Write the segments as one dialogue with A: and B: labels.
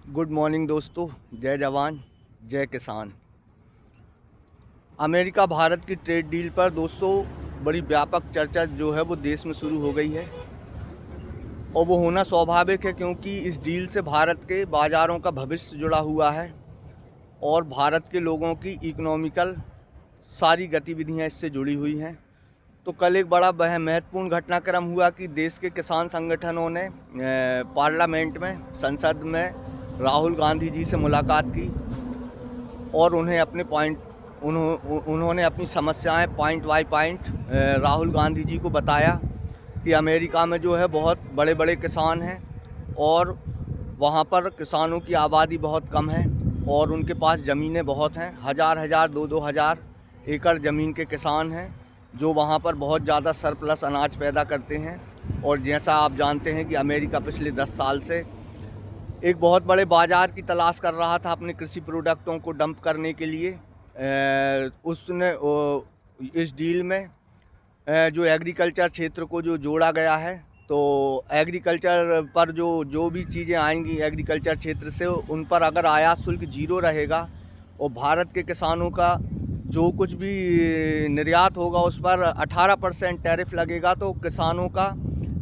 A: Good morning दोस्तों, जय जवान जय किसान। अमेरिका भारत की ट्रेड डील पर दोस्तों बड़ी व्यापक चर्चा जो है वो देश में शुरू हो गई है और वो होना स्वाभाविक है, क्योंकि इस डील से भारत के बाज़ारों का भविष्य जुड़ा हुआ है और भारत के लोगों की इकोनॉमिकल सारी गतिविधियां इससे जुड़ी हुई हैं। तो कल एक बड़ा महत्वपूर्ण घटनाक्रम हुआ कि देश के किसान संगठनों ने पार्लियामेंट में, संसद में राहुल गांधी जी से मुलाकात की और उन्होंने अपनी समस्याएं point by point Rahul Gandhi ji को बताया कि अमेरिका में जो है बहुत बड़े बड़े किसान हैं और वहाँ पर किसानों की आबादी बहुत कम है और उनके पास ज़मीनें बहुत हैं। हज़ार दो हज़ार एकड़ ज़मीन के किसान हैं जो वहाँ पर बहुत ज़्यादा सरप्लस अनाज पैदा करते हैं। और जैसा आप जानते हैं कि अमेरिका पिछले 10 साल से एक बहुत बड़े बाज़ार की तलाश कर रहा था अपने कृषि प्रोडक्टों को डंप करने के लिए। उसने इस डील में जो एग्रीकल्चर क्षेत्र को जो जोड़ा गया है, तो एग्रीकल्चर पर जो भी चीज़ें आएंगी एग्रीकल्चर क्षेत्र से, उन पर अगर आयात शुल्क ज़ीरो रहेगा और भारत के किसानों का जो कुछ भी निर्यात होगा उस पर 18% टैरिफ लगेगा। तो किसानों का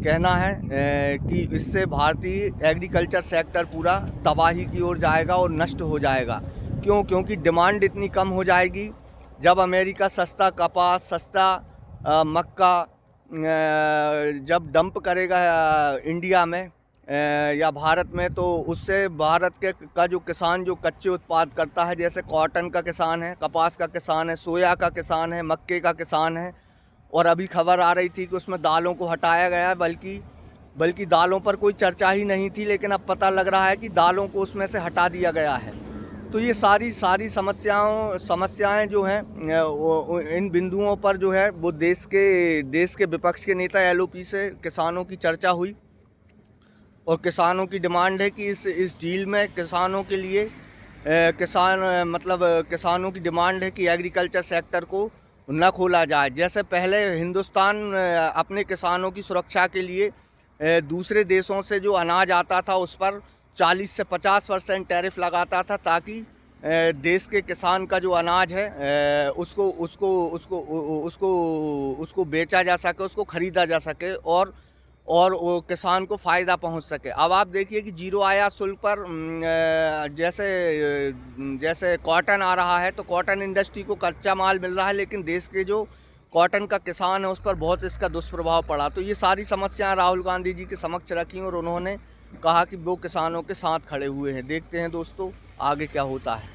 A: कहना है कि इससे भारतीय एग्रीकल्चर सेक्टर पूरा तबाही की ओर जाएगा और नष्ट हो जाएगा। क्योंकि डिमांड इतनी कम हो जाएगी। जब अमेरिका सस्ता कपास, सस्ता मक्का जब डंप करेगा इंडिया में या भारत में, तो उससे भारत का जो किसान जो कच्चे उत्पाद करता है, जैसे कॉटन का किसान है, कपास का किसान है, सोया का किसान है, मक्के का किसान है, और अभी खबर आ रही थी कि उसमें दालों को हटाया गया है, बल्कि दालों पर कोई चर्चा ही नहीं थी, लेकिन अब पता लग रहा है कि दालों को उसमें से हटा दिया गया है। तो ये सारी समस्याएं जो हैं इन बिंदुओं पर जो है वो देश के विपक्ष के नेता एलओपी से किसानों की चर्चा हुई और किसानों की डिमांड है कि इस डील में किसानों के लिए किसानों की डिमांड है कि एग्रीकल्चर सेक्टर को न खोला जाए। जैसे पहले हिंदुस्तान अपने किसानों की सुरक्षा के लिए दूसरे देशों से जो अनाज आता था उस पर 40 से 50% टैरिफ लगाता था, ताकि देश के किसान का जो अनाज है उसको बेचा जा सके, उसको ख़रीदा जा सके और वो किसान को फ़ायदा पहुंच सके। अब आप देखिए कि जीरो आयात शुल्क पर जैसे कॉटन आ रहा है, तो कॉटन इंडस्ट्री को कच्चा माल मिल रहा है, लेकिन देश के जो कॉटन का किसान है उस पर बहुत इसका दुष्प्रभाव पड़ा। तो ये सारी समस्याएं राहुल गांधी जी के समक्ष रखी और उन्होंने कहा कि वो किसानों के साथ खड़े हुए हैं। देखते हैं दोस्तों आगे क्या होता है।